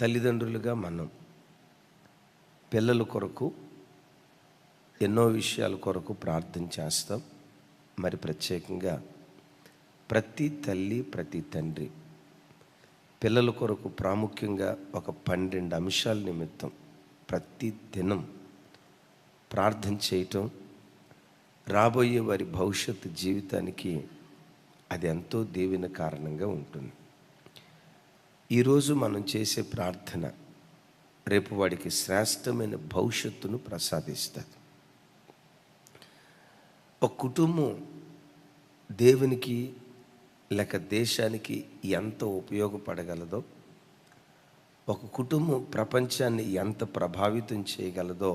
తల్లిదండ్రులుగా మనం పిల్లల కొరకు ఎన్నో విషయాల కొరకు ప్రార్థన చేస్తాం. మరి ప్రత్యేకంగా ప్రతి తల్లి ప్రతి తండ్రి పిల్లల కొరకు ప్రాముఖ్యంగా ఒక 12 అంశాల నిమిత్తం ప్రతి దినం ప్రార్థన చేయటం రాబోయే వారి భవిష్యత్తు జీవితానికి అది ఎంతో దీవెన కారణంగా ఉంటుంది. ఈరోజు మనం చేసే ప్రార్థన రేపు వాడికి శ్రేష్టమైన భవిష్యత్తును ప్రసాదిస్తుంది. ఒక కుటుంబం దేవునికి లేక దేశానికి ఎంత ఉపయోగపడగలదో, ఒక కుటుంబం ప్రపంచాన్ని ఎంత ప్రభావితం చేయగలదో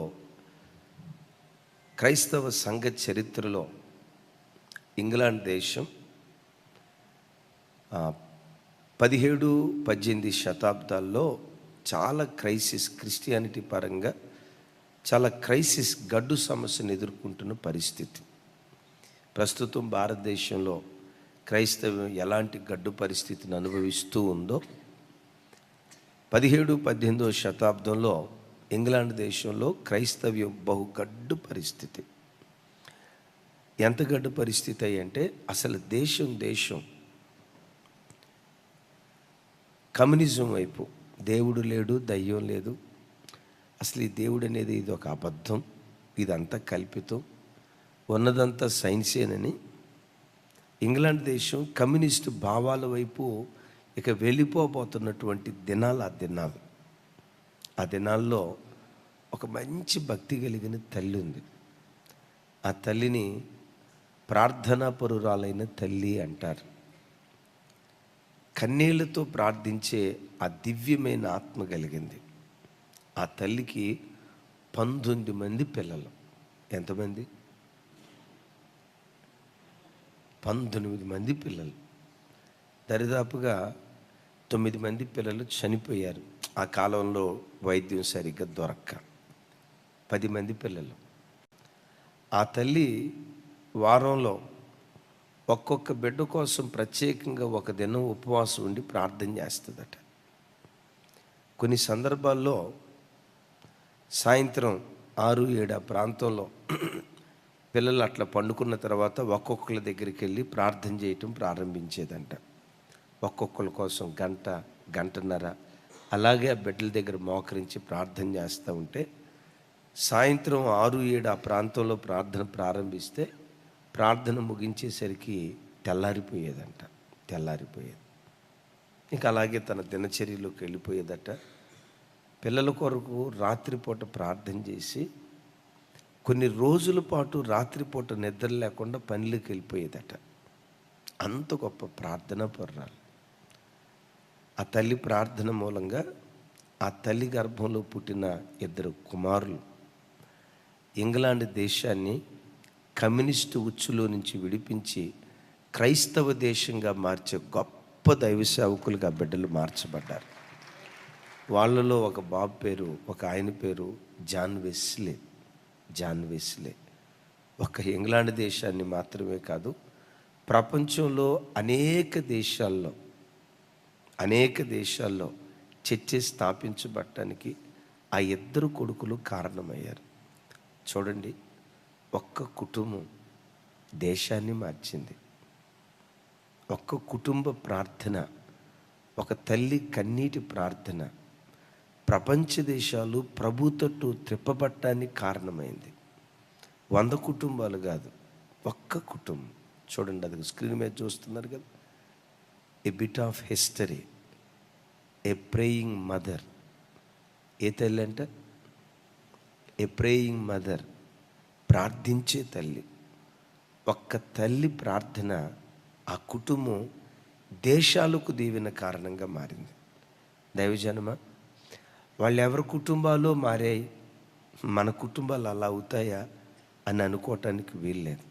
క్రైస్తవ సంఘ చరిత్రలో ఇంగ్లాండ్ దేశం 17-18 శతాబ్దాల్లో చాలా క్రిస్టియానిటీ పరంగా చాలా గడ్డు సమస్యను ఎదుర్కొంటున్న పరిస్థితి. ప్రస్తుతం భారతదేశంలో క్రైస్తవం ఎలాంటి గడ్డు పరిస్థితిని అనుభవిస్తూ ఉందో 17-18 శతాబ్దంలో ఇంగ్లాండ్ దేశంలో క్రైస్తవ్యం బహుగడ్డు పరిస్థితి. ఎంత గడ్డు పరిస్థితి అంటే అసలు దేశం కమ్యూనిజం వైపు, దేవుడు లేడు, దయ్యం లేదు, అసలు ఈ దేవుడు అనేది ఇది ఒక అబద్ధం, ఇదంతా కల్పితం, ఉన్నదంతా సైన్సేనని ఇంగ్లాండ్ దేశం కమ్యూనిస్టు భావాల వైపు ఇక వెళ్ళిపోబోతున్నటువంటి దినాలు. ఆ దినాల్లో ఒక మంచి భక్తి కలిగిన తల్లి ఉంది. ఆ తల్లిని ప్రార్థనాపరురాలైన తల్లి అంటారు. కన్నీళ్లతో ప్రార్థించే ఆ దివ్యమైన ఆత్మ కలిగింది. ఆ తల్లికి 19 మంది పిల్లలు. ఎంతమంది? 19 మంది పిల్లలు. దరిదాపుగా 9 మంది పిల్లలు చనిపోయారు. ఆ కాలంలో వైద్యం సరిగ్గా దొరక్క 10 మంది పిల్లలు. ఆ తల్లి వారంలో ఒక్కొక్క బిడ్డ కోసం ప్రత్యేకంగా ఒక దినం ఉపవాసం ఉండి ప్రార్థన చేస్తుందట. కొన్ని సందర్భాల్లో సాయంత్రం 6-7 ప్రాంతంలో పిల్లలు అట్లా పండుకున్న తర్వాత ఒక్కొక్కరి దగ్గరికి వెళ్ళి ప్రార్థన చేయటం ప్రారంభించేదంట. ఒక్కొక్కరి కోసం గంటన్నర అలాగే ఆ బిడ్డల దగ్గర మోకరించి ప్రార్థన చేస్తూ ఉంటే సాయంత్రం 6-7 ఆ ప్రాంతంలో ప్రార్థన ప్రారంభిస్తే ప్రార్థన ముగించేసరికి తెల్లారిపోయేది. ఇంకా అలాగే తన దినచర్యలోకి వెళ్ళిపోయేదట. పిల్లల కొరకు రాత్రిపూట ప్రార్థన చేసి కొన్ని రోజుల పాటు రాత్రిపూట నిద్ర లేకుండా పనిలోకి వెళ్ళిపోయేదట. అంత గొప్ప ప్రార్థనా పరురాలు. ఆ తల్లి ప్రార్థన మూలంగా ఆ తల్లి గర్భంలో పుట్టిన 2 కుమారులు ఇంగ్లాండ్ దేశాన్ని కమ్యూనిస్టు ఉచ్చులో నుంచి విడిపించి క్రైస్తవ దేశంగా మార్చే గొప్ప దైవ సేవకులుగా బిడ్డలు మార్చబడ్డారు. వాళ్ళలో ఒక బాబు పేరు, ఒక ఆయన పేరు జాన్ వెస్లే. ఒక ఇంగ్లాండ్ దేశాన్ని మాత్రమే కాదు, ప్రపంచంలో అనేక దేశాల్లో చర్చి స్థాపించబడటానికి ఆ 2 కొడుకులు కారణమయ్యారు. చూడండి, ఒక్క కుటుంబం దేశాన్ని మార్చింది. ఒక్క కుటుంబ ప్రార్థన, ఒక తల్లి కన్నీటి ప్రార్థన ప్రపంచ దేశాలు ప్రభు తట్టు త్రిప్పబట్టానికి కారణమైంది. 100 కుటుంబాలు కాదు, ఒక్క కుటుంబం. చూడండి, అది స్క్రీన్ మీద చూస్తున్నారు కదా. A bit of history, a praying mother. ఏ తల్లి అంట? ఏ ప్రేయింగ్ మదర్, ప్రార్థించే తల్లి. ఒక్క తల్లి ప్రార్థన ఆ కుటుంబం దేశాలకు దీవెన కారణంగా మారింది. దైవజనమ, వాళ్ళు ఎవరి కుటుంబాలు మారాయి, మన కుటుంబాలు అలా అవుతాయా అని అనుకోవటానికి వీల్లేదు.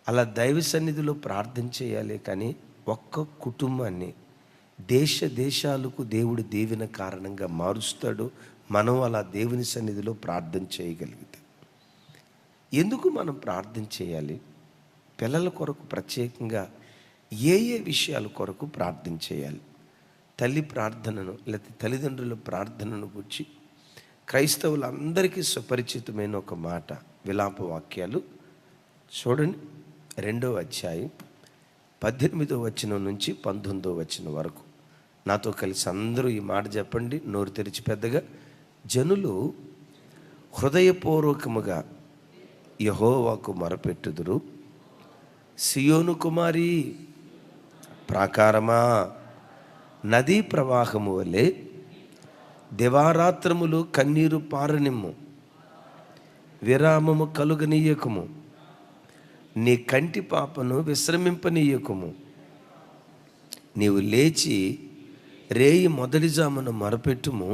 అలా దైవ సన్నిధిలో ప్రార్థన చేయాలి. కానీ ఒక్క కుటుంబాన్ని దేశాలకు దేవుడు దీవెన కారణంగా మారుస్తాడు. మనం అలా దేవుని సన్నిధిలో ప్రార్థన చేయగలిగితే. ఎందుకు మనం ప్రార్థన చేయాలి? పిల్లల కొరకు ప్రత్యేకంగా ఏ విషయాల కొరకు ప్రార్థన చేయాలి? తల్లి ప్రార్థనను లేకపోతే తల్లిదండ్రుల ప్రార్థనను గురించి క్రైస్తవులందరికీ సుపరిచితమైన ఒక మాట, విలాప వాక్యాలు చూడండి. 2వ అధ్యాయం 18వ వచనం నుంచి 19వ వచనం వరకు నాతో కలిసి అందరూ ఈ మాట చెప్పండి, నోరు తెరిచి పెద్దగా. జనులు హృదయపూర్వకముగా యెహోవాకు మొరపెట్టుదురు, సియోను కుమారి ప్రాకారమా నదీ ప్రవాహము వలె దివారాత్రములు కన్నీరు పారనిమ్ము, విరామము కలుగనీయకుము, నీ కంటి పాపను విశ్రమింపనీయకుము. నీవు లేచి రేయి మొదటి జామున మొరపెట్టుము,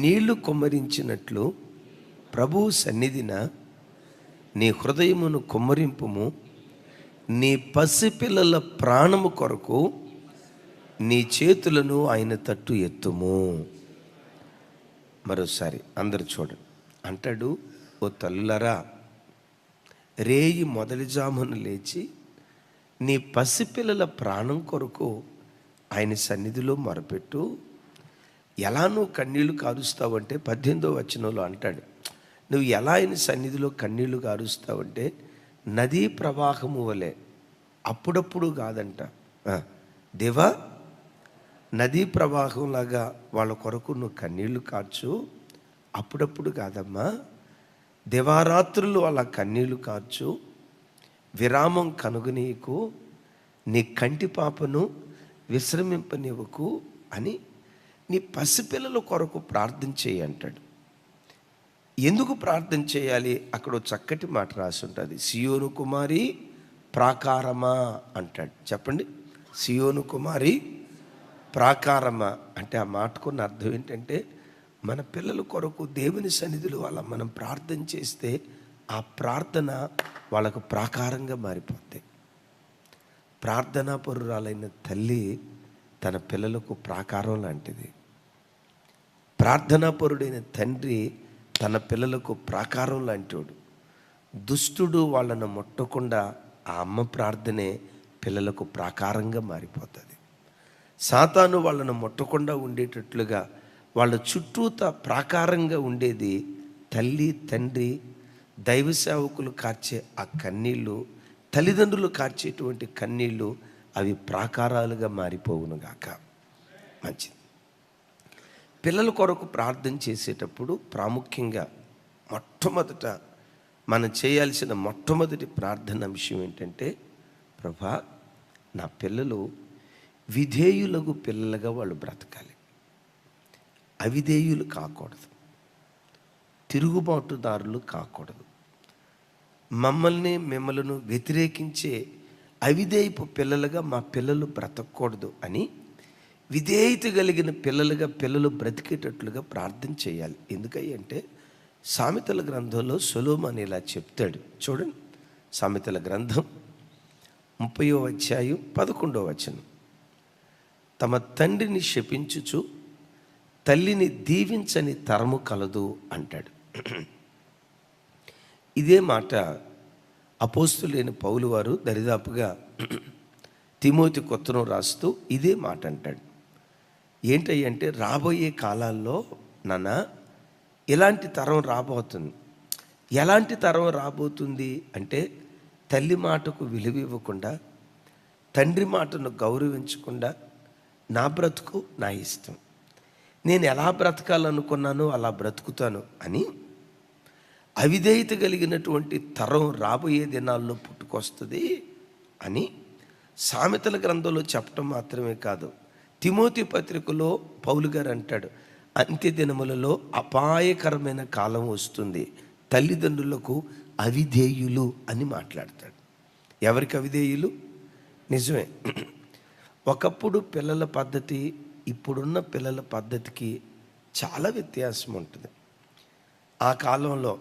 నీళ్లు కుమ్మరించినట్లు ప్రభువు సన్నిధిన నీ హృదయమును కుమ్మరింపుము. నీ పసిపిల్లల ప్రాణము కొరకు నీ చేతులను ఆయన తట్టు ఎత్తుము. మరోసారి అందరూ చూడండి. అంటాడు, ఓ తల్లులరా, రేయి మొదటి జామున లేచి నీ పసిపిల్లల ప్రాణం కొరకు ఆయన సన్నిధిలో మొరపెట్టు. ఎలా నువ్వు కన్నీళ్లు కారుస్తావంటే 18వ వచనంలో అంటాడు, నువ్వు ఎలా ఆయన సన్నిధిలో కన్నీళ్లు కారుస్తావంటే నదీ ప్రవాహము వలె. అప్పుడప్పుడు కాదంట దేవా, నదీ ప్రవాహంలాగా వాళ్ళ కొరకు నువ్వు కన్నీళ్లు కార్చు. అప్పుడప్పుడు కాదమ్మా, దివారాత్రులు వాళ్ళ కన్నీళ్లు కార్చు, విరామం కనుగొనీయకు, నీ కంటి పాపను విశ్రమింపనివ్వకు అని నీ పసిపిల్లల కొరకు ప్రార్థన చేయి అంటాడు. ఎందుకు ప్రార్థన చేయాలి? అక్కడ చక్కటి మాట రాసి ఉంటుంది, సియోను కుమారి ప్రాకారమా అంటాడు. చెప్పండి, సియోను కుమారి ప్రాకారమా అంటే ఆ మాటకున్న అర్థం ఏంటంటే, మన పిల్లల కొరకు దేవుని సన్నిధిలో మనం ప్రార్థన చేస్తే ఆ ప్రార్థన వాళ్ళకు ప్రాకారంగా మారిపోతాయి. ప్రార్థనా పరురాలైన తల్లి తన పిల్లలకు ప్రాకారం లాంటిది. ప్రార్థనాపరుడైన తండ్రి తన పిల్లలకు ప్రాకారం లాంటివాడు. దుష్టుడు వాళ్ళను ముట్టకుండా ఆ అమ్మ ప్రార్థనే పిల్లలకు ప్రాకారంగా మారిపోతుంది. సాతాను వాళ్ళను ముట్టకుండా ఉండేటట్లుగా వాళ్ళ చుట్టూత ప్రాకారంగా ఉండేది తల్లి, తండ్రి, దైవ సేవకులు కార్చే ఆ కన్నీళ్ళు, తల్లిదండ్రులు కార్చేటువంటి కన్నీళ్ళు, అవి ప్రాకారాలుగా మారిపోవునుగాక. మంచిది. పిల్లల కొరకు ప్రార్థన చేసేటప్పుడు ప్రాముఖ్యంగా మొట్టమొదట మనం చేయాల్సిన మొట్టమొదటి ప్రార్థన అంశం ఏంటంటే, ప్రభా, నా పిల్లలు విధేయులకు పిల్లలుగా వాళ్ళు బ్రతకాలి, అవిధేయులు కాకూడదు, తిరుగుబాటుదారులు కాకూడదు, మిమ్మల్ని వ్యతిరేకించే అవిధేయపు పిల్లలుగా మా పిల్లలు బ్రతకూడదు అని విధేయత కలిగిన పిల్లలుగా పిల్లలు బ్రతికేటట్లుగా ప్రార్థన చేయాలి. ఎందుకంటే సామెతల గ్రంథంలో సొలొమోను ఇలా చెప్తాడు. చూడండి, సామెతల గ్రంథం 30వ అధ్యాయం 11వ వచనం. తమ తండ్రిని శపించుచు తల్లిని దీవించని తరము కలదు అంటాడు. ఇదే మాట అపోస్తులైన పౌలు వారు దరిదాపుగా తిమోతి కొత్తను రాస్తూ ఇదే మాట అంటాడు. ఏంటంటే, రాబోయే కాలాల్లో నాన్న ఇలాంటి తరం రాబోతుంది. ఎలాంటి తరం రాబోతుంది అంటే, తల్లి మాటకు విలువ ఇవ్వకుండా, తండ్రి మాటను గౌరవించకుండా, నా బ్రతుకు నా ఇష్టం, నేను ఎలా బ్రతకాలనుకున్నానో అలా బ్రతుకుతాను అని అవిధేయత కలిగినటువంటి తరం రాబోయే దినాల్లో పుట్టుకొస్తుంది అని సామెతల గ్రంథంలో చెప్పటం మాత్రమే కాదు, తిమోతి పత్రికలో పౌలు గారు అంటాడు, అంత్య దినములలో అపాయకరమైన కాలం వస్తుంది, తల్లిదండ్రులకు అవిధేయులు అని మాట్లాడతాడు. ఎవరికి అవిధేయులు? నిజమే, ఒకప్పుడు పిల్లల పద్ధతి ఇప్పుడున్న పిల్లల పద్ధతికి చాలా వ్యత్యాసం ఉంటుంది. ఆ కాలంలో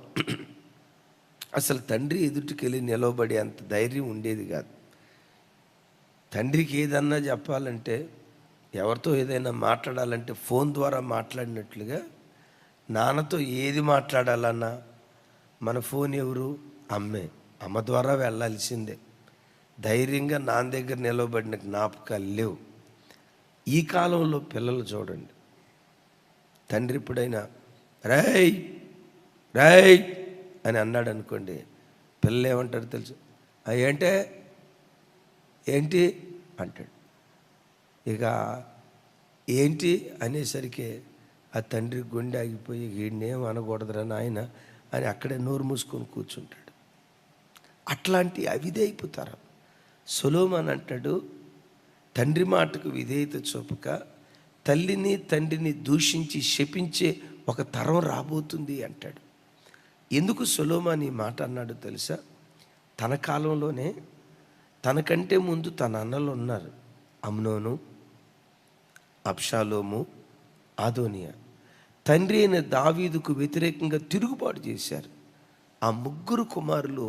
అసలు తండ్రి ఎదుటికెళ్ళి నిలవబడి అంత ధైర్యం ఉండేది కాదు. తండ్రికి ఏదన్నా చెప్పాలంటే, ఎవరితో ఏదైనా మాట్లాడాలంటే ఫోన్ ద్వారా మాట్లాడినట్లుగా నాన్నతో ఏది మాట్లాడాలన్నా మన ఫోన్ ఎవరు? అమ్మే. అమ్మ ద్వారా వెళ్ళాల్సిందే. ధైర్యంగా నాన్న దగ్గర నిలవబడిన జ్ఞాపకాలు లేవు. ఈ కాలంలో పిల్లలు చూడండి, తండ్రి ఎప్పుడైనా రేయ్ రేయ్ అని అన్నాడు అనుకోండి, పిల్లలు ఏమంటారు తెలుసు, ఏంటే ఏంటి అంటాడు. ఇక ఏంటి అనేసరికి ఆ తండ్రి గుండె ఆగిపోయి వీడినేం అనకూడదురా నాయన అని అక్కడే నోరు మూసుకొని కూర్చుంటాడు. అట్లాంటి అవిధేయిపోతారు. సొలొమోను అంటాడు, తండ్రి మాటకు విధేయత చూపక తల్లిని తండ్రిని దూషించి శపించే ఒక తరం రాబోతుంది అంటాడు. ఎందుకు సొలొమోను ఈ మాట అన్నాడు తెలుసా? తన కాలంలోనే తనకంటే ముందు తన అన్నలు ఉన్నారు, అమ్నోను, అబ్షాలోము, అదోనియా. తండ్రి అయిన దావీదుకు వ్యతిరేకంగా తిరుగుబాటు చేశారు. ఆ ముగ్గురు కుమారులు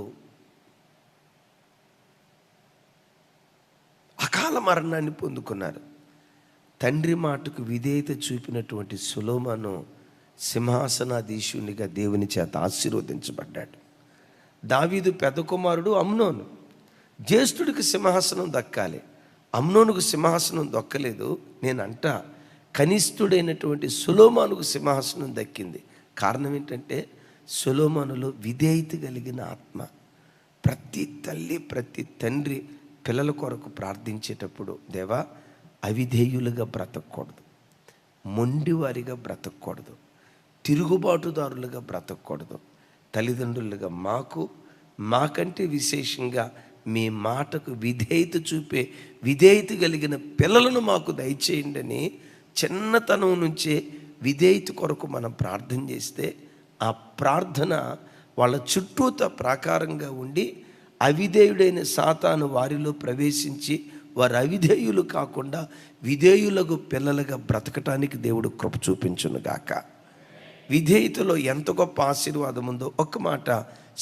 అకాల మరణాన్ని పొందుకున్నారు. తండ్రి మాటకు విధేయత చూపినటువంటి సొలొమోను సింహాసనాధీశునిగా దేవుని చేత ఆశీర్వదించబడ్డాడు. దావీదు పెద్ద కుమారుడు అమ్నోను. జ్యేష్ఠుడికి సింహాసనం దక్కాలి, అమ్నోనుకు సింహాసనం దక్కలేదు. నేనంట కనిష్ఠుడైనటువంటి సొలొమోనుకు సింహాసనం దక్కింది. కారణం ఏంటంటే సొలొమోనులో విధేయత కలిగిన ఆత్మ. ప్రతి తల్లి ప్రతి తండ్రి పిల్లల కొరకు ప్రార్థించేటప్పుడు, దేవా అవిధేయులుగా బ్రతకూడదు, మొండివారిగా బ్రతకూడదు, తిరుగుబాటుదారులుగా బ్రతకూడదు. తల్లిదండ్రులుగా మాకంటే విశేషంగా మీ మాటకు విధేయత చూపే విధేయత కలిగిన పిల్లలను మాకు దయచేయండి అని చిన్నతనం నుంచే విధేయత కొరకు మనం ప్రార్థన చేస్తే ఆ ప్రార్థన వాళ్ళ చుట్టూత ప్రాకారంగా ఉండి అవిధేయుడైన సాతాను వారిలో ప్రవేశించి వారు అవిధేయులు కాకుండా విధేయులకు పిల్లలుగా బ్రతకటానికి దేవుడు కృప చూపించునుగాక. విధేయతలో ఎంత గొప్ప ఆశీర్వాదం ఉందో ఒక్క మాట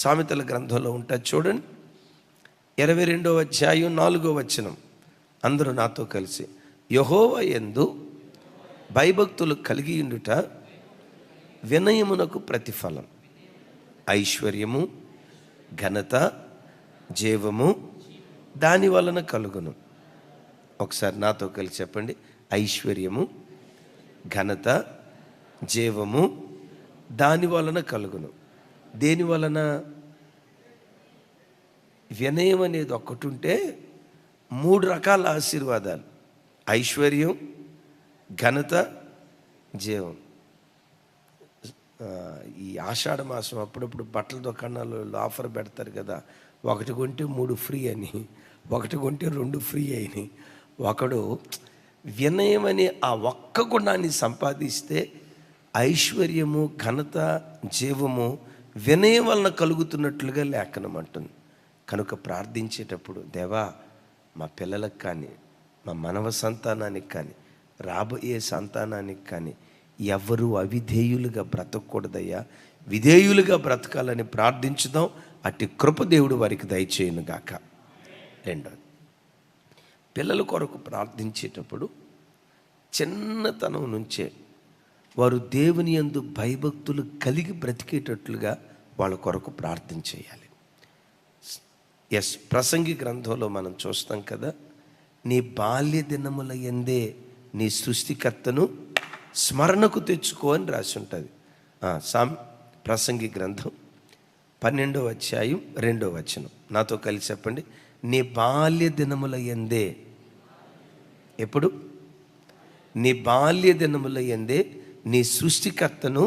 సామెతల గ్రంథంలో ఉంటుంది చూడండి. 22వ అధ్యాయం 4వ వచనం. అందరూ నాతో కలిసి, యెహోవా యందు భయభక్తులు కలిగి ఉండుట వినయమునకు ప్రతిఫలం, ఐశ్వర్యము ఘనత జీవము దాని వలన కలుగును. ఒకసారి నాతో కలిసి చెప్పండి, ఐశ్వర్యము ఘనత జీవము దాని వలన కలుగును. దేని వలన? వినయం అనేది ఒక్కటి ఉంటే 3 రకాల ఆశీర్వాదాలు, ఐశ్వర్యం ఘనత జీవం. ఈ ఆషాఢ మాసం అప్పుడప్పుడు బట్టల దుకాణాలలో ఆఫర్ పెడతారు కదా, 1 కొంటే 3 ఫ్రీ అని, 1 కొంటే 2 ఫ్రీ అని. ఒకడు వినయం అనే ఆ ఒక్క గుణాన్ని సంపాదిస్తే ఐశ్వర్యము ఘనత జీవము వినయం వలన కలుగుతున్నట్లుగా లేఖనం అంటుంది. కనుక ప్రార్థించేటప్పుడు, దేవా మా పిల్లలకు కానీ మా మనవ సంతానానికి కానీ రాబోయే సంతానానికి కానీ ఎవరు అవిధేయులుగా బ్రతకూడదయ్యా, విధేయులుగా బ్రతకాలని ప్రార్థించుదాం. అట్టి కృప దేవుడు వారికి దయచేయును గాక. రెండోది, పిల్లల కొరకు ప్రార్థించేటప్పుడు చిన్నతనం నుంచే వారు దేవుని యందు భయభక్తులు కలిగి బ్రతికేటట్లుగా వాళ్ళ కొరకు ప్రార్థన చేయాలి. ప్రసంగి గ్రంథంలో మనం చూస్తాం కదా, నీ బాల్య దినముల యందే నీ సృష్టికర్తను స్మరణకు తెచ్చుకో అని రాసి ఉంటుంది. ప్రసంగి గ్రంథం 12వ అధ్యాయం 2వ వచనం. నాతో కలిసి చెప్పండి, నీ బాల్య దినముల యందే. ఎప్పుడు? నీ బాల్య దినముల యందే నీ సృష్టికర్తను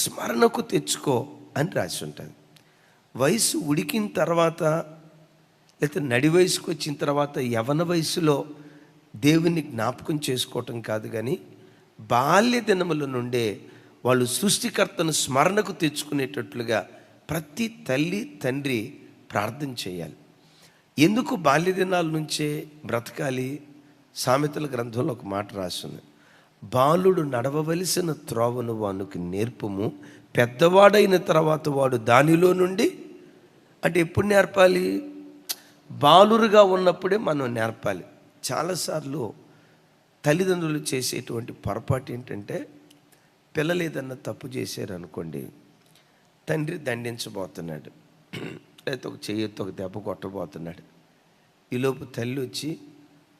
స్మరణకు తెచ్చుకో అని రాసి ఉంటుంది. వయసు ఉడికిన తర్వాత, లేకపోతే నడి వయసుకు వచ్చిన తర్వాత యవన వయసులో దేవుని జ్ఞాపకం చేసుకోవటం కాదు, కానీ బాల్య దినముల నుండే వాళ్ళు సృష్టికర్తను స్మరణకు తెచ్చుకునేటట్లుగా ప్రతి తల్లి తండ్రి ప్రార్థన చేయాలి. ఎందుకు బాల్య దినాల నుంచే బ్రతకాలి? సామెతల గ్రంథంలో ఒక మాట రాస్తుంది, బాలుడు నడవవలసిన త్రోవను వానికి నేర్పుము, పెద్దవాడైన తర్వాత వాడు దానిలో నుండి. అంటే ఎప్పుడు నేర్పాలి? బాలురుగా ఉన్నప్పుడే మనం నేర్పాలి. చాలాసార్లు తల్లిదండ్రులు చేసేటువంటి పొరపాటు ఏంటంటే, పిల్లలు ఏదన్నా తప్పు చేశారనుకోండి, తండ్రి దండించబోతున్నాడు, లేకపోతే ఒక చెయ్యొత్తి ఒక దెబ్బ కొట్టబోతున్నాడు. ఈలోపు తల్లి వచ్చి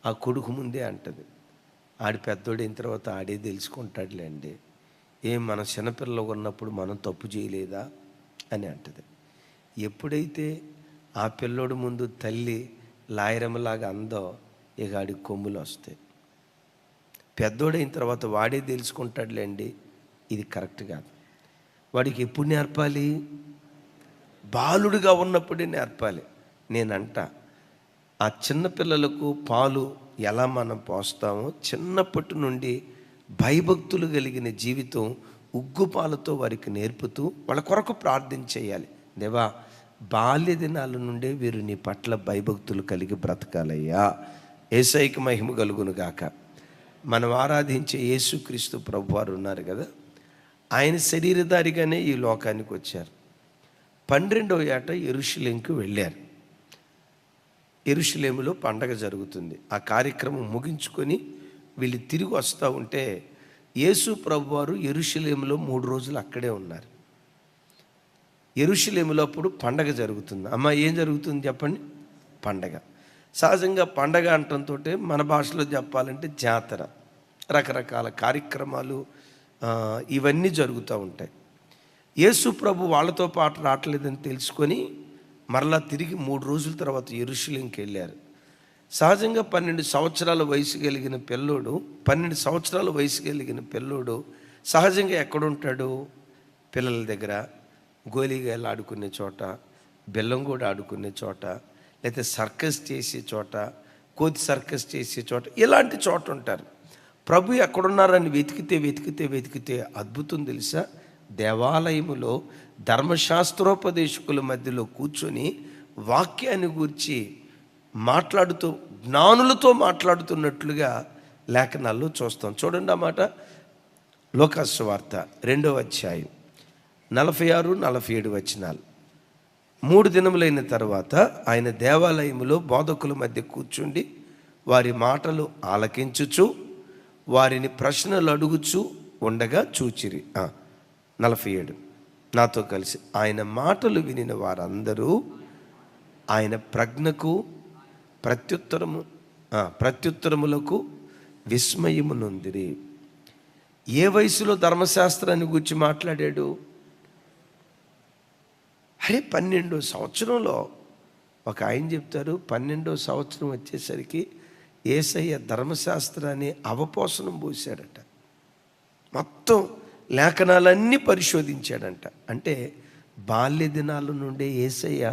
ఆ కొడుకు ముందే అంటది, ఆడి పెద్దోడైన తర్వాత ఆడే తెలుసుకుంటాడులేండి. ఏం మన చిన్నపిల్లలు ఉన్నప్పుడు మనం తప్పు చేయలేదా అని అంటది. ఎప్పుడైతే ఆ పిల్లోడు ముందు తల్లి లాయరమ్మలాగా అందో ఇక ఆడికి కొమ్ములు వస్తాయి. పెద్దోడైన తర్వాత వాడే తెలుసుకుంటాడులేండి ఇది కరెక్ట్ కాదు. వాడికి ఎప్పుడు నేర్పాలి? బాలుడిగా ఉన్నప్పుడే నేర్పాలి. నేనంట ఆ చిన్నపిల్లలకు పాలు ఎలా మనం పోస్తామో చిన్నప్పటి నుండి భయభక్తులు కలిగిన జీవితం ఉగ్గుపాలతో వారికి నేర్పుతూ వాళ్ళ కొరకు ప్రార్థన చేయాలి. దేవా, బాల్య దినాల నుండే వీరు నీ పట్ల భయభక్తులు కలిగి బ్రతకాలయ్యా. యేసయ్యకి మహిమ కలుగును గాక. మనం ఆరాధించే యేసుక్రీస్తు ప్రభువారు ఉన్నారు కదా, ఆయన శరీరధారిగానే ఈ లోకానికి వచ్చారు. 12వ ఏట యెరూషలేముకి వెళ్ళారు. యెరూషలేములో పండగ జరుగుతుంది. ఆ కార్యక్రమం ముగించుకొని వీళ్ళు తిరిగి వస్తూ ఉంటే యేసు ప్రభువారు యెరూషలేములో 3 రోజులు అక్కడే ఉన్నారు. యెరూషలేములో అప్పుడు పండగ జరుగుతుంది. అమ్మ, ఏం జరుగుతుంది చెప్పండి? పండగ. సహజంగా పండగ అంటంతో మన భాషలో చెప్పాలంటే జాతర, రకరకాల కార్యక్రమాలు ఇవన్నీ జరుగుతూ ఉంటాయి. యేసు ప్రభు వాళ్ళతో పాటు రావట్లేదని తెలుసుకొని మరలా తిరిగి 3 రోజుల తర్వాత యెరూషలేముకి వెళ్ళారు. సహజంగా 12 సంవత్సరాల వయసు కలిగిన పిల్లోడు 12 సంవత్సరాల వయసు కలిగిన పిల్లోడు సహజంగా ఎక్కడుంటాడు? పిల్లల దగ్గర, గోలీగాయలు ఆడుకునే చోట, బెల్లం కూడా ఆడుకునే చోట, లేకపోతే సర్కస్ చేసే చోట, కోతి సర్కస్ చేసే చోట, ఇలాంటి చోట ఉంటారు. ప్రభు ఎక్కడున్నారని వెతికితే అద్భుతం తెలుసా? దేవాలయములో ధర్మశాస్త్రోపదేశకుల మధ్యలో కూర్చొని వాక్యాన్ని గూర్చి మాట్లాడుతూ జ్ఞానులతో మాట్లాడుతున్నట్లుగా లేఖనాల్లో చూస్తాం. చూడండి ఆ మాట. లూకా సువార్త 2వ అధ్యాయం 46, 47 వచనాలు. 3 దినములైన తర్వాత ఆయన దేవాలయములో బోధకుల మధ్య కూర్చుండి వారి మాటలు ఆలకించుచు వారిని ప్రశ్నలు అడుగుచు ఉండగా చూచిరి. 47 నాతో కలిసి. ఆయన మాటలు వినిన వారందరూ ఆయన ప్రజ్ఞకు ప్రత్యుత్తరములకు విస్మయము నొందిరి. ఏ వయసులో ధర్మశాస్త్రాన్ని గురించి మాట్లాడాడు? 12వ సంవత్సరంలో. ఒక ఆయన చెప్తారు 12వ సంవత్సరం వచ్చేసరికి యేసయ్య ధర్మశాస్త్రాన్ని అవపోసనం పోసాడట. మొత్తం లేఖనాలన్నీ పరిశోధించాడంట. అంటే బాల్య దినాల నుండే యేసయ్య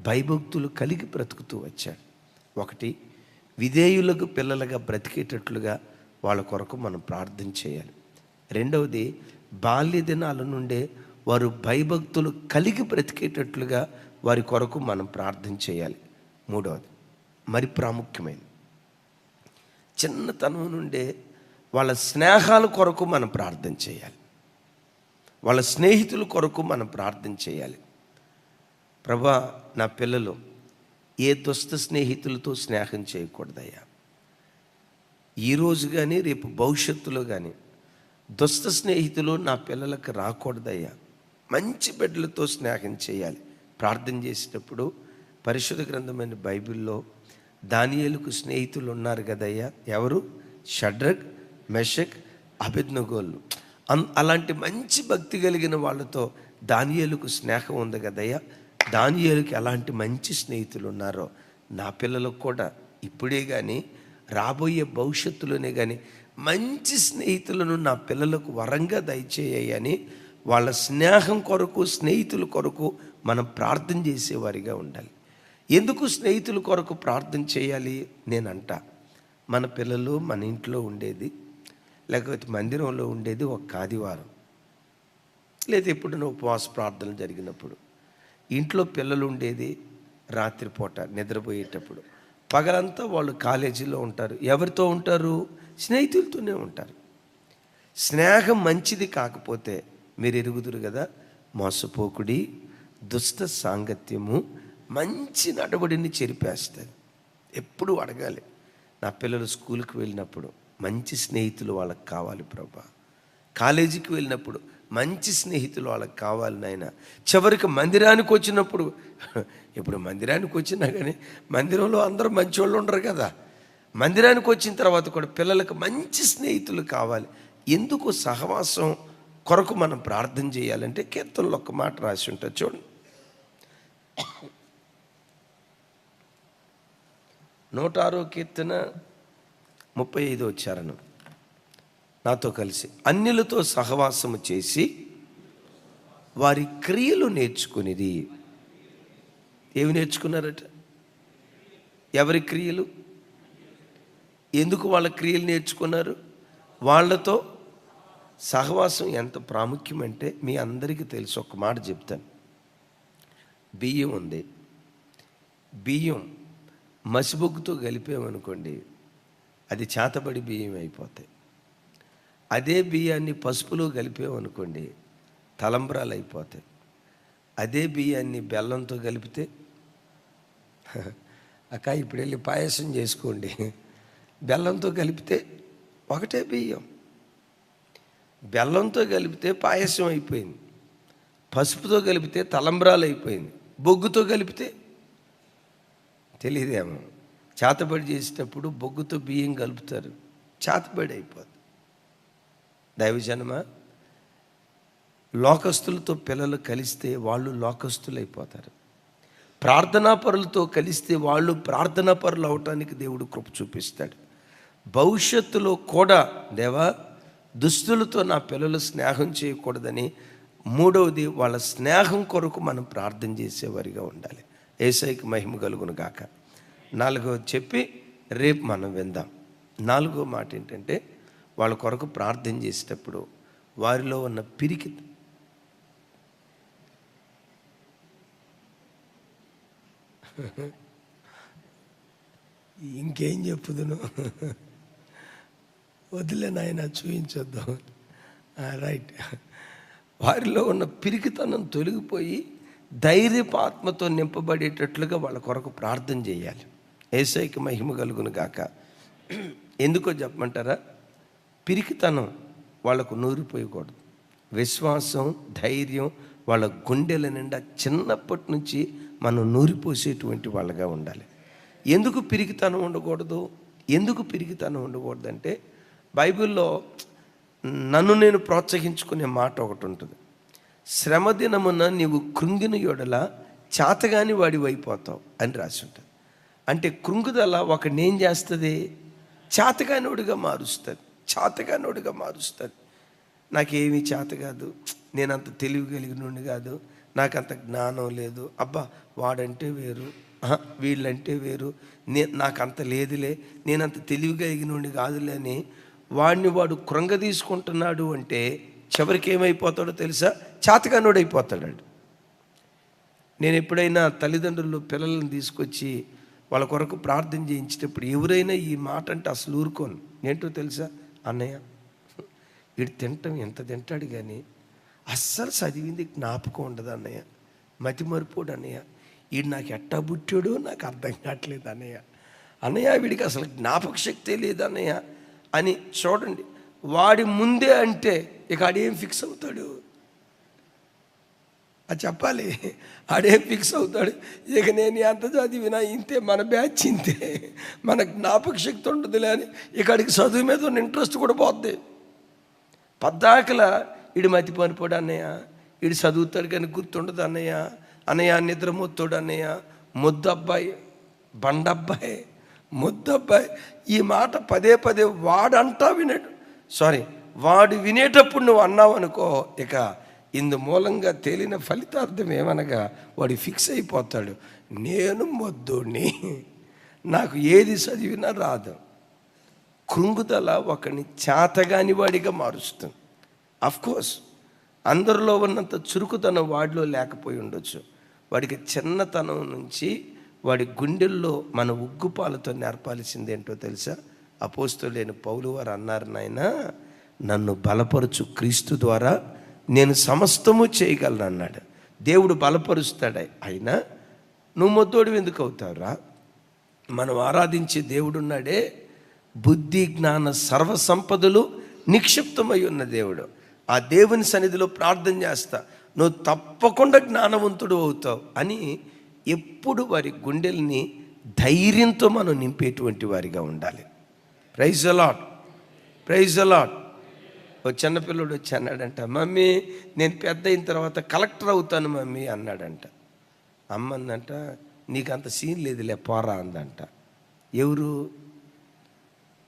భయభక్తులు కలిగి బ్రతుకుతూ వచ్చాడు. ఒకటి, విధేయులకు పిల్లలుగా బ్రతికేటట్లుగా వాళ్ళ కొరకు మనం ప్రార్థన చేయాలి. రెండవది, బాల్య దినాల నుండే వారు భయభక్తులు కలిగి బ్రతికేటట్లుగా వారి కొరకు మనం ప్రార్థన చేయాలి. మూడవది, మరి ప్రాముఖ్యమైనది, చిన్నతనం నుండే వాళ్ళ స్నేహాల కొరకు మనం ప్రార్థన చేయాలి. వాళ్ళ స్నేహితుల కొరకు మనం ప్రార్థన చేయాలి. ప్రభా, నా పిల్లలు ఏ దుష్ట స్నేహితులతో స్నేహం చేయకూడదయ్యా. ఈరోజు కానీ రేపు భవిష్యత్తులో కానీ దుష్ట స్నేహితులు నా పిల్లలకు రాకూడదయ్యా. మంచి బిడ్డలతో స్నేహం చేయాలి. ప్రార్థన చేసేటప్పుడు పరిశుద్ధ గ్రంథమైన బైబిల్లో దానియేలుకు స్నేహితులు ఉన్నారు కదయ్యా. ఎవరు? షడ్రక్, మెషక్, అబేద్నెగోలు. అలాంటి మంచి భక్తి కలిగిన వాళ్ళతో దానియేలుకు స్నేహం ఉంది కదయ్యా. దానియేలుకి ఎలాంటి మంచి స్నేహితులు ఉన్నారో నా పిల్లలకు కూడా ఇప్పుడే కానీ రాబోయే భవిష్యత్తులోనే కానీ మంచి స్నేహితులను నా పిల్లలకు వరంగా దయచేయని వాళ్ళ స్నేహం కొరకు, స్నేహితుల కొరకు మనం ప్రార్థన చేసేవారిగా ఉండాలి. ఎందుకు స్నేహితుల కొరకు ప్రార్థన చేయాలి? నేనంట, మన పిల్లలు మన ఇంట్లో ఉండేది, లేకపోతే మందిరంలో ఉండేది ఒక ఆదివారం, లేదా ఎప్పుడైనా ఉపవాస ప్రార్థనలు జరిగినప్పుడు. ఇంట్లో పిల్లలు ఉండేది రాత్రిపూట నిద్రపోయేటప్పుడు. పగలంతా వాళ్ళు కాలేజీలో ఉంటారు. ఎవరితో ఉంటారు? స్నేహితులతోనే ఉంటారు. స్నేహం మంచిది కాకపోతే మీరు ఎరుగుదురు కదా, మోసపోకుడి, దుష్ట సాంగత్యము మంచి నడవడిని చెరిపేస్తుంది. ఎప్పుడు అడగాలి, నా పిల్లలు స్కూల్కి వెళ్ళినప్పుడు మంచి స్నేహితులు వాళ్ళకి కావాలి ప్రభా. కాలేజీకి వెళ్ళినప్పుడు మంచి స్నేహితులు వాళ్ళకి కావాలి నాయన. చివరికి మందిరానికి వచ్చినప్పుడు, ఇప్పుడు మందిరానికి వచ్చినా కానీ మందిరంలో అందరూ మంచి వాళ్ళు ఉండరు కదా. మందిరానికి వచ్చిన తర్వాత కూడా పిల్లలకు మంచి స్నేహితులు కావాలి. ఎందుకు సహవాసం కొరకు మనం ప్రార్థన చేయాలంటే కీర్తనలో ఒక మాట రాసి ఉంటుంది చూడండి. 106 కీర్తన 35 చరణం. నాతో కలిసి, అన్యులతో సహవాసము చేసి వారి క్రియలు నేర్చుకునేది. ఏమి నేర్చుకున్నారట? ఎవరి క్రియలు? ఎందుకు వాళ్ళ క్రియలు నేర్చుకున్నారు? వాళ్ళతో సహవాసం ఎంత ప్రాముఖ్యమంటే మీ అందరికీ తెలుసు. ఒక మాట చెప్తాను. బియ్యం ఉంది, బియ్యం మసిబొగ్గుతో కలిపామనుకోండి, అది చేతబడి బియ్యం అయిపోతాయి. అదే బియ్యాన్ని పసుపులో కలిపామనుకోండి, తలంబ్రాలు అయిపోతాయి. అదే బియ్యాన్ని బెల్లంతో కలిపితే, అక్క ఇప్పుడు వెళ్ళి పాయసం చేసుకోండి, బెల్లంతో కలిపితే ఒకటే బియ్యం. బెల్లంతో కలిపితే పాయసం అయిపోయింది, పసుపుతో కలిపితే తలంబ్రాలు అయిపోయింది, బొగ్గుతో కలిపితే తెలియదేమో. చేతబడి చేసేటప్పుడు బొగ్గుతో బియ్యం కలుపుతారు, చేతబడి అయిపోతుంది. దైవజనమా, లోకస్తులతో పిల్లలు కలిస్తే వాళ్ళు లోకస్తులు అయిపోతారు. ప్రార్థనాపరులతో కలిస్తే వాళ్ళు ప్రార్థనాపరులు అవటానికి దేవుడు కృప చూపిస్తాడు. భవిష్యత్తులో కూడా దేవా, దుస్తులతో నా పిల్లలు స్నేహం చేయకూడదని, మూడవది వాళ్ళ స్నేహం కొరకు మనం ప్రార్థన చేసేవారిగా ఉండాలి. యేసయ్యకి మహిమ కలుగును గాక. 4వది చెప్పి రేపు మనం విందాం. 4వ మాట ఏంటంటే, వాళ్ళ కొరకు ప్రార్థన చేసేటప్పుడు వారిలో ఉన్న పిరికి ఇంకేం చెప్పుదును, వదిలే నాయన, చూపించొద్దు. రైట్. వారిలో ఉన్న పిరికితనం తొలగిపోయి ధైర్యపు ఆత్మతో నింపబడేటట్లుగా వాళ్ళ కొరకు ప్రార్థన చేయాలి. యేసయ్యకి మహిమ కలుగును గాక. ఎందుకో చెప్పమంటారా? పిరికితనం వాళ్ళకు నూరిపోయకూడదు. విశ్వాసం, ధైర్యం వాళ్ళ గుండెల నిండా చిన్నప్పటి నుంచి మనం నూరిపోసేటువంటి వాళ్ళగా ఉండాలి. ఎందుకు పిరికితనం ఉండకూడదు? ఎందుకు పిరికితనం ఉండకూడదు అంటే, బైబిల్లో నన్ను నేను ప్రోత్సహించుకునే మాట ఒకటి ఉంటుంది. శ్రమ దినమున నీవు కృంగిన యొడల చాతగాని వాడివి అయిపోతావు అని రాసి ఉంటుంది. అంటే కృంగుదల ఒకడిని ఏం చేస్తుంది? చాతగానోడిగా మారుస్తుంది. చాతగానోడిగా మారుస్తుంది. నాకేమీ చేత కాదు, నేనంత తెలివి కలిగినోడిని కాదు, నాకంత జ్ఞానం లేదు, అబ్బా వాడంటే వేరు, వీళ్ళంటే వేరు, నాకంత లేదులే, నేనంత తెలివి కలిగినోడిని కాదులే అని వాడు కృంగ తీసుకుంటున్నాడు అంటే చివరికి ఏమైపోతాడో తెలుసా? చాతగానోడు అయిపోతాడు. నేను ఎప్పుడైనా తల్లిదండ్రులు పిల్లలను తీసుకొచ్చి వాళ్ళ కొరకు ప్రార్థన చేయించేటప్పుడు ఎవరైనా ఈ మాట అంటే అసలు ఊరుకోను. ఏంటో తెలుసా? అన్నయ్య, వీడు తింటాం ఎంత తింటాడు కానీ అస్సలు చదివింది జ్ఞాపకం ఉండదు అన్నయ్య, మతి మరిపోడు అన్నయ్య, వీడు నాకు ఎట్టా పుట్టాడో నాకు అర్థం కావట్లేదు అన్నయ్య, అన్నయ్య వీడికి అసలు జ్ఞాపక శక్తే లేదు అన్నయ్య అని. చూడండి, వాడి ముందే అంటే ఇక ఆడేం ఫిక్స్ అవుతాడు? అది చెప్పాలి. ఆడేం ఫిక్స్ అవుతాడు? ఇక నేను ఎంత చదివినా ఇంతే, మన బ్యాచ్ ఇంతే, మన జ్ఞాపక శక్తి ఉండదులే అని ఇక్కడికి చదువు మీద ఉన్న ఇంట్రెస్ట్ కూడా పోద్ది. పద్దాకల వీడు మతిపోనిపోడు అన్నయ్య, వీడు చదువుతాడు కానీ గుర్తుండదు అన్నయ్య, అన్నయ్య నిద్రమొత్తాడు అన్నయ్య, ముద్దబ్బాయి, బండబ్బాయి, ముద్దబ్బాయి. ఈ మాట పదే పదే వాడంటా వాడు వినేటప్పుడు నువ్వు అన్నావు అనుకో, ఇక ఇందు మూలంగా తేలిన ఫలితార్థం ఏమనగా వాడు ఫిక్స్ అయిపోతాడు. నేను మొద్దుని, నాకు ఏది చదివినా రాదు. కృంగుదల ఒకని చేతగాని వాడిగా మారుస్తుంది. అఫ్కోర్స్ అందరిలో ఉన్నంత చురుకుతనం వాడిలో లేకపోయి ఉండొచ్చు. వాడికి చిన్నతనం నుంచి వాడి గుండెల్లో మన ఉగ్గుపాలతో నేర్పాల్సింది ఏంటో తెలుసా? అపోస్తలుడైన పౌలు వారు అన్నారు, నాయనా నన్ను బలపరచు క్రీస్తు ద్వారా నేను సమస్తము చేయగలను అన్నాడు. దేవుడు బలపరుస్తాడు. అయినా నువ్వు మొద్దోడు ఎందుకు అవుతావురా? మనం ఆరాధించే దేవుడున్నాడే, బుద్ధి జ్ఞాన సర్వ సంపదలు నిక్షిప్తమై ఉన్న దేవుడు. ఆ దేవుని సన్నిధిలో ప్రార్థన చేస్తా, నువ్వు తప్పకుండా జ్ఞానవంతుడు అవుతావు అని ఎప్పుడు వారి గుండెల్ని ధైర్యంతో మనం నింపేటువంటి వారిగా ఉండాలి. Praise the Lord, praise the Lord. ఓ చిన్నపిల్లడు వచ్చి అన్నాడంట, మమ్మీ నేను పెద్ద అయిన తర్వాత కలెక్టర్ అవుతాను మమ్మీ అన్నాడంట. అమ్మ అందంట, నీకు అంత సీన్ లేదులే పోరా అందంట. ఎవరు?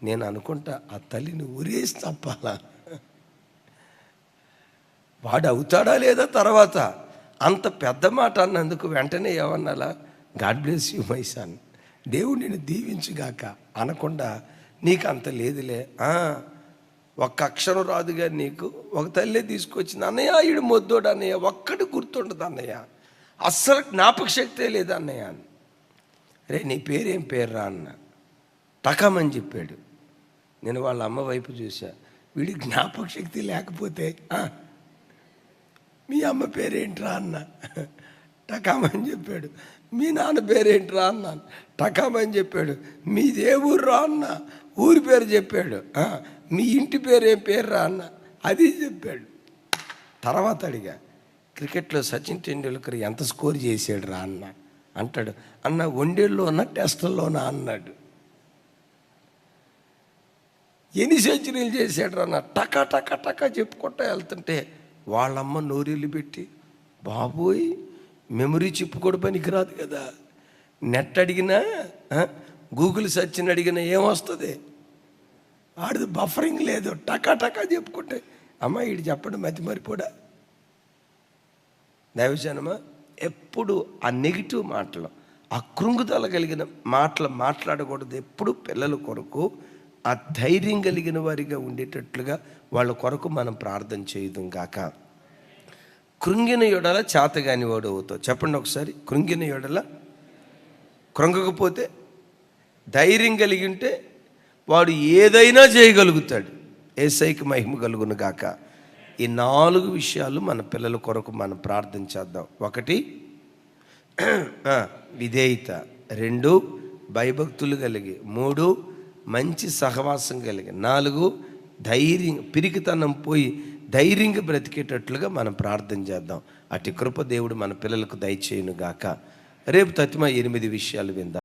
నేను అనుకుంటా ఆ తల్లిని ఉరేసి చంపాలా. వాడు అవుతాడా లేదా తర్వాత? అంత పెద్ద మాట అన్నందుకు వెంటనే ఏమన్నాలా, God bless you my son, దేవుడు నిన్ను దీవించుగాక అనకుండా, నీకు అంత లేదులే, ఒక్క అక్షరం రాదుగా నీకు, ఒక తల్లే తీసుకొచ్చింది అన్నయ్య, ఈడు మొద్దోడు అన్నయ్య, ఒక్కటి గుర్తుండదు అన్నయ్య, అస్సలు జ్ఞాపక శక్తే లేదు అన్నయ్య. రే నీ పేరేం పేరు రా అన్న. టకామని చెప్పాడు. నేను వాళ్ళ అమ్మ వైపు చూసా, వీడికి జ్ఞాపక శక్తి లేకపోతే మీ అమ్మ పేరేంట్రా అన్న. టకామని చెప్పాడు. మీ నాన్న పేరేంట్రా అన్నాను. టకామని చెప్పాడు. మీదే ఊరు రా అన్న. ఊరి పేరు చెప్పాడు. మీ ఇంటి పేరు ఏం పేరు రా అన్న, అది చెప్పాడు. తర్వాత అడిగా, క్రికెట్లో సచిన్ టెండూల్కర్ ఎంత స్కోర్ చేసాడు రా అన్న. అంటాడు, అన్న వన్డేల్లోనా టెస్టుల్లోనా అన్నాడు. ఎన్ని సెంచరీలు చేశాడు రా అన్న. టకా టకా టకా చెప్పుకుంటా వెళ్తుంటే వాళ్ళమ్మ నోరీళ్ళు పెట్టి, బాబోయ్ మెమరీ చిప్ కూడా పనికిరాదు కదా, నెట్ అడిగినా గూగుల్ సెర్చ్ని అడిగినా ఏమొస్తుంది, ఆడిది బఫరింగ్ లేదు, టకా టకా చెప్పుకుంటే. అమ్మ వీడు చెప్పండి మతి మరిపోడా. దైవజనమా, ఎప్పుడు ఆ నెగిటివ్ మాటలు, ఆ కృంగుదల కలిగిన మాటలు మాట్లాడకూడదు. ఎప్పుడు పిల్లల కొరకు ఆ ధైర్యం కలిగిన వారిగా ఉండేటట్లుగా వాళ్ళ కొరకు మనం ప్రార్థన చేయదుం గాక. కృంగిన యొడల చేతగాని వాడు అవుతావు. చెప్పండి ఒకసారి, కృంగిన యొడల, కృంగకపోతే ధైర్యం కలిగి ఉంటే వాడు ఏదైనా చేయగలుగుతాడు. యేసయ్యకి మహిమ కలుగును గాక. ఈ 4 విషయాలు మన పిల్లల కొరకు మనం ప్రార్థన చేద్దాం. 1 విధేయత, 2 భయభక్తులు కలిగి, 3 మంచి సహవాసం కలిగి, 4 ధైర్యం, పిరికితనం పోయి ధైర్యంగా బ్రతికేటట్లుగా మనం ప్రార్థన చేద్దాం. అటు కృప దేవుడు మన పిల్లలకు దయచేయును గాక. రేపు తతిమ 8 విషయాలు విందాం.